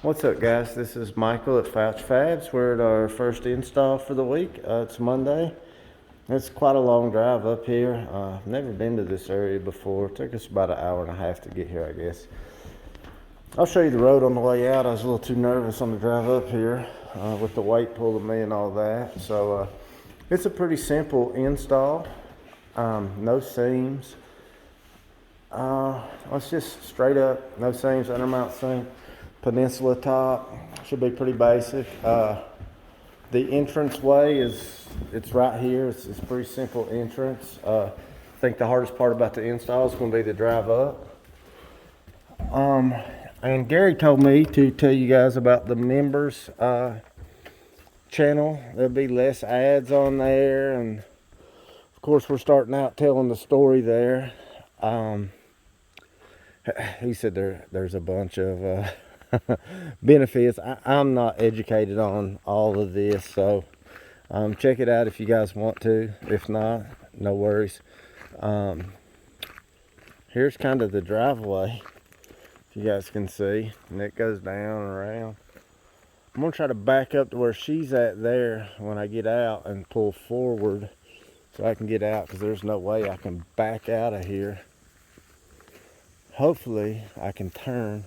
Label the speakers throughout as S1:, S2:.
S1: What's up, guys? This is Michael at FOUCH FABS. We're at our first install for the week. It's Monday. It's quite a long drive up here. I've never been to this area before. It took us about an hour and a half to get here, I guess. I'll show you the road on the way out. I was a little too nervous on the drive up here with the weight pulling me and all that. So it's a pretty simple install. No seams. It's just straight up, no seams, undermount sink. Peninsula top, should be pretty basic. The entrance way it's right here. It's a pretty simple entrance. I think the hardest part about the install is going to be the drive up. And Gary told me to tell you guys about the members channel. There'll be less ads on there, and of course we're starting out telling the story there. He said there's a bunch of benefits. I'm not educated on all of this, so check it out if you guys want to. If not, no worries. Here's kind of the driveway, if you guys can see, and it goes down and around. I'm gonna try to back up to where she's at there when I get out and pull forward so I can get out, because there's no way I can back out of here. Hopefully I can turn.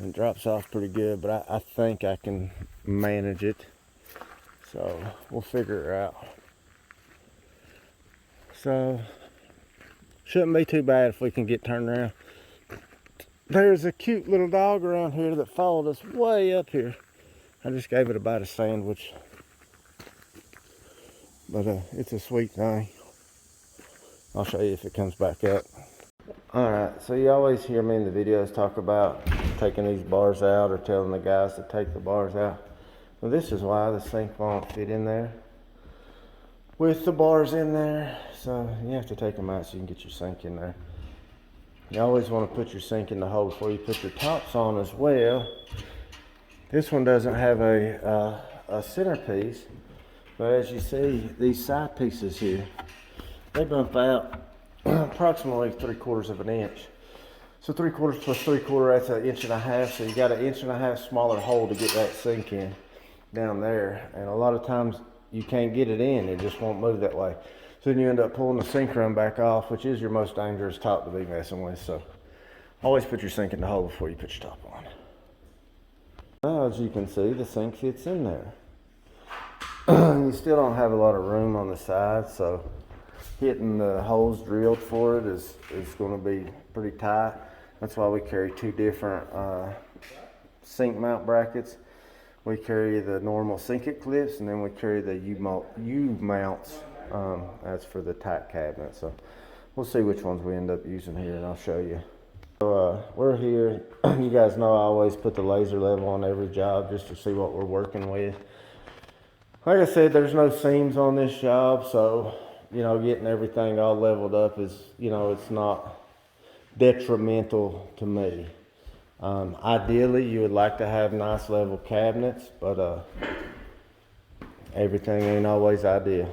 S1: It drops off pretty good, but I think I can manage it. So we'll figure it out. So shouldn't be too bad if we can get turned around. There's a cute little dog around here that followed us way up here. I just gave it a bite of sandwich. But it's a sweet thing. I'll show you if it comes back up. Alright, so you always hear me in the videos talk about taking these bars out or telling the guys to take the bars out. Well, this is why the sink won't fit in there with the bars in there. So you have to take them out so you can get your sink in there. You always want to put your sink in the hole before you put your tops on as well. This one doesn't have a centerpiece, but as you see, these side pieces here, they bump out approximately 3/4 of an inch. So 3/4 plus 3/4, that's 1.5 inches. So you got 1.5 inches smaller hole to get that sink in down there. And a lot of times you can't get it in, it just won't move that way. So then you end up pulling the sink run back off, which is your most dangerous top to be messing with. So always put your sink in the hole before you put your top on. Now, as you can see, the sink fits in there. You still don't have a lot of room on the side, so hitting the holes drilled for it is going to be pretty tight. That's why we carry two different sink mount brackets. We carry the normal sink it clips, and then we carry the U mounts as for the tight cabinet. So we'll see which ones we end up using here, and I'll show you. So we're here. You guys know I always put the laser level on every job just to see what we're working with. Like I said, there's no seams on this job, so you know, getting everything all leveled up is, you know, it's not detrimental to me. Ideally, you would like to have nice level cabinets, but everything ain't always ideal.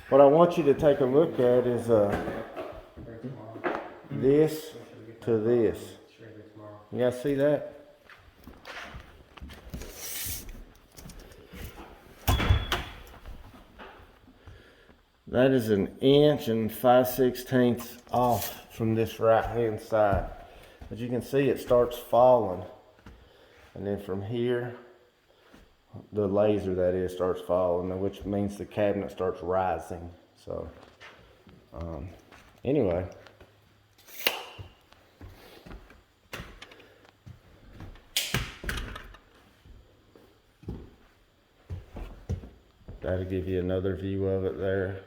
S1: What I want you to take a look at is this to this. You guys see that? That is 1 5/16 inches off from this right hand side. As you can see, it starts falling. And then from here, the laser that is starts falling, which means the cabinet starts rising. So, anyway. That'll give you another view of it there.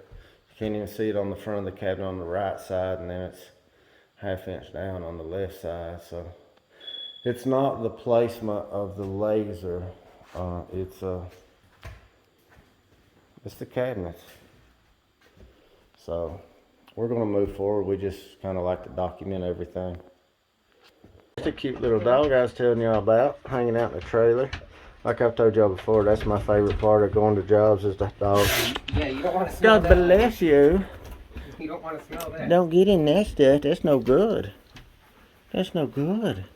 S1: You can't even see it on the front of the cabinet on the right side, and then it's 1/2 inch down on the left side. So it's not the placement of the laser, it's the cabinets. So we're going to move forward. We just kind of like to document everything. Just a cute little dog I was telling y'all about, hanging out in the trailer. Like I've told y'all before, that's my favorite part of going to jobs is the dog.
S2: Yeah, you don't want to smell
S1: God
S2: that.
S1: bless you.
S2: You don't want to smell that.
S1: Don't get in that stuff. That's no good. That's no good.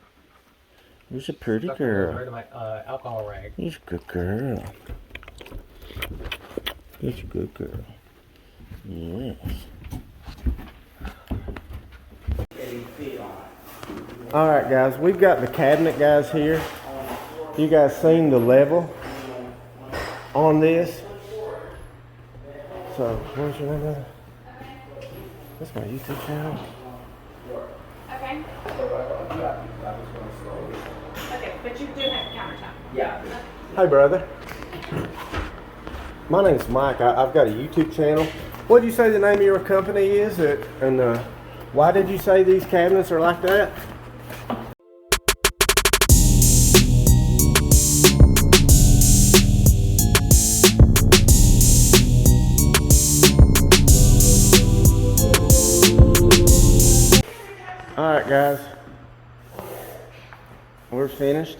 S1: You're a pretty girl.
S2: Rid of my alcohol rag.
S1: You're a good girl. You're a good girl. Yes. Alright guys, we've got the cabinet guys here. You guys seen the level on this? So, what's your name, brother? That's my YouTube channel.
S3: Okay. Okay, but you do have a countertop.
S2: Yeah.
S1: Hey brother. My name's Mike. I've got a YouTube channel. What did you say the name of your company is? And why did you say these cabinets are like that? Alright guys, we're finished.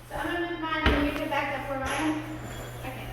S3: So I'm gonna move mine and you can back up for mine. Okay.